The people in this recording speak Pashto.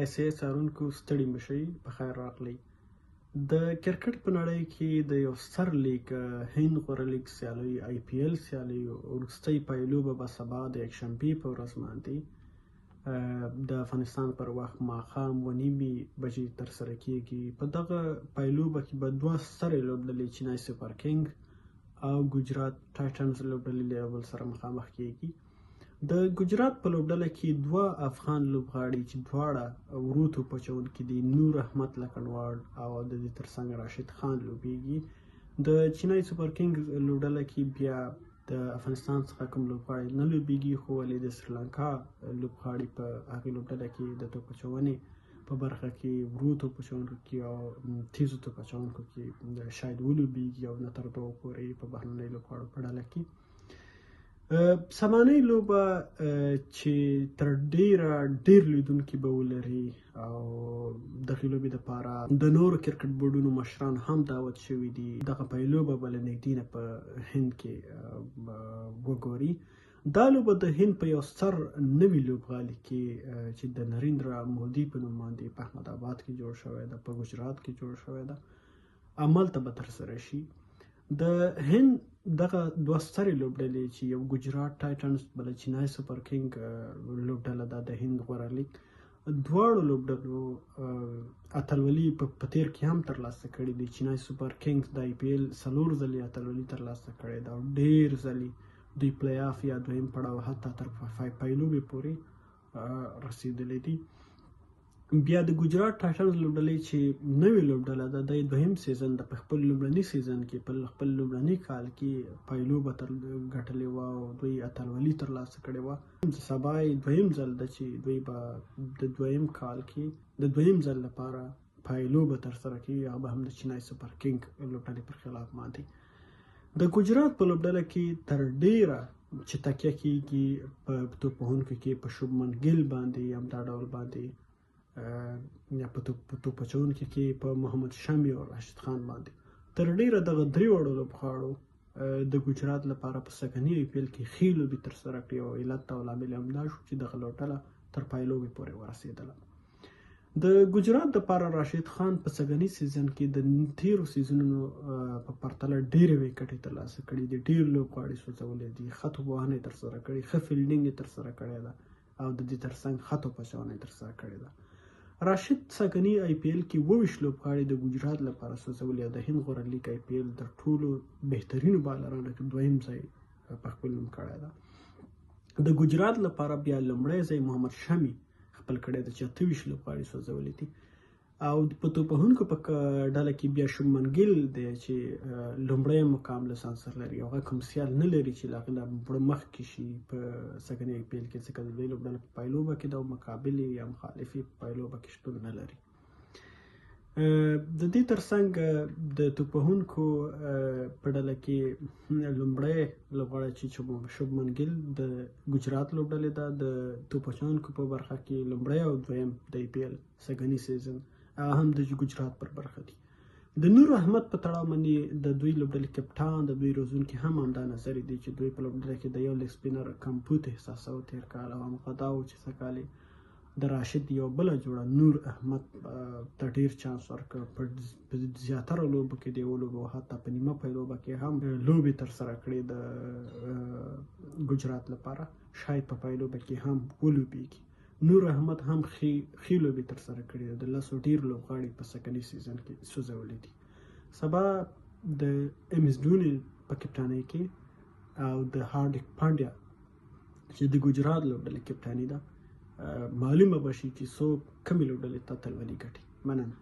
ایسې څارونکو ستړي مشئ په خیر راغلی. د کرکټ په نړۍ کې د یو ستر لیګ هند غوره لیګ سیالۍ IPL سیالۍ وروستۍ پایلوبه به سبا د یکشنبې په ورځ باندې د افغانستان پر وخت ماښام 9:30 بجې ترسره کیږي. په دغه پایلوبه کې به دوه سترې لوبډلې چینای سوپر کینګ او ګجرات ټایټنز لوبډلې له یو بل سره مخامخ کیږي. د ګجرات په لوبډله کې دوه افغان لوبغاړي چې دواړه ورو توپ اچوونکي دي، نور احمد لکنوال او د دې ترڅنګ راشد خان لوبیږي. د چینای سوپر کینګ لوبډله کې بیا د افغانستان څخه کوم لوبغاړي نه لوبیږي، خو ولې د سریلانکا لوبغاړي په هغې لوبډله کې د توپ اچونې په برخه کې ورو توپ اچوونکو کې او تیزو توپ اچوونکو کې شاید ولوبیږي او نه تر دوو پورې په بهرنیو لوبغاړو په ډله کې. سبانۍ لوبه چې تر ډېر لیدونکي به ولري او دغې لوبې دپاره د نورو کرکټ بورډونو مشران هم دعوت شوي دي. دغه پایلوبه به له نږدې نه په هند کې وګوري. دا لوبه د هند په یو ستر نوي لوبغالي کې چې د نریندرا مودي په نوم باندې په احمد آباد کې جوړ شوی ده، په ګجرات کې جوړ شوی ده، همالته به ترسره شي. د هند دغه دوه سترې لوبډلې چې یو ګجرات ټایټنز بله چینای سوپر کینګ لوبډله ده د هند غوره لیګ، دواړو لوبډلو اتلولي په تیر کې هم ترلاسه کړې دي. چینای سوپر کینګ د IPL 4 ځلې اتلولي ترلاسه کړې ده او ډېر ځلې دوی پلی آف یا دویم پړاو حتی تر پایلوبې پورې رسېدلی دي. بیا د ګجرات ټایټنز لوبډلې چې نوې لوبډله ده، د دویم سیزن د په خپل لومړني سیزن کې په خپل لومړني کال کې پایلوبه ګټلې وه او دوی اتلولي ترلاسه کړې وه. سبا یې دویم ځل ده چې دوی به د دویم کال کې د دویم ځل لپاره پایلوبه ترسره کوي، هغه به هم د چینای سوپر کینګ لوبډلې پر خلاف باندې. د ګجرات په لوبډله کې تر ډېره چې تکیه کیږي په توپ وهونکو کې په شوبمن ګیل باندې، همدا ډول باندې یا په توپ اچوونکي کې په محمد شمي او راشد خان باندې. تر ډېره دغه درېواړو لوبغاړو د ګجرات لپاره په سږني IPL کې ښې لوبې ترسره کړې او علت او لامل یې همدا شو چې دغه لوبډله تر پایلوبې پورې ورسېدله. د ګجرات دپاره راشد خان په سږني سیزن کې د تېرو سیزنونو په پرتله ډېرې ویکټې ترلاسه کړي دي، ډېر لوبغاړي سوځولی دي، ښه توپوهنه یې ترسره کړې، ښه فیلډینګ یې ترسره کړې ده او د دې ترڅنګ ښه توپ اچونه یې ترسره کړې ده. راشد سږني IPL کې 22 لوبغاړي د ګجرات لپاره سوځولي او د هند غوره لیګ IPL د ټولو بهترینو بالرانو کې دویم ځای په خپل نوم کړی ده. د ګجرات لپاره بیا لومړی ځای محمد شمي خپل کړی ده چې 28 لوبغاړي سوځولي دي او په توپ وهونکو په ډله کې بیا شوبمن ګیل دی چې لومړی مقام له ځان سره لري. هغه کوم سیال نه لري چې له هغه نه مخکې شي په سږني IPL کې، ځکه د دوی لوبډله په پایلوبه کې ده او مقابل یا مخالف یې په پایلوبه کې شتون نه لري. د دې ترڅنګ د توپ وهونکو په ډله کې لومړی لوبغاړی چې شوبمن ګیل د ګجرات لوبډلې ده، د توپ اچوونکو په برخه کې لومړی او دویم د IPL سږني سیزن هم د ګجرات پر برخه دي. د نور احمد په تړاو باندې د دوی لوبډلې کپټان د دوی روزونکي هم همدا نظر دي چې دوی په لوبډله کې د یو لیګ سپینر کمپوت احساسو تېر کال او همغه دا و چې سږکال د راشد یو بله جوړه نور احمد ته ډېر چانس ورکړ. په زیاتره لوبو کې د یو لوبو حتی په نیمه پایلوبه کې هم لوبې ترسره کړې د ګجرات لپاره، شاید په پایلوبه کې هم ولوبیږي. نور احمد هم ښې لوبې ترسره کړې ده، د 10 ډېر لوبغاړي په سږني سیزن کې سوځولي دي. سبا د MS دھوني په کپټانۍ کې او د هاردیک پانډیا چې د ګجرات لوبډلې کپټاني ده معلومه به شي چې څوک کومې لوبډلې ته اتلولي ګټي. مننه.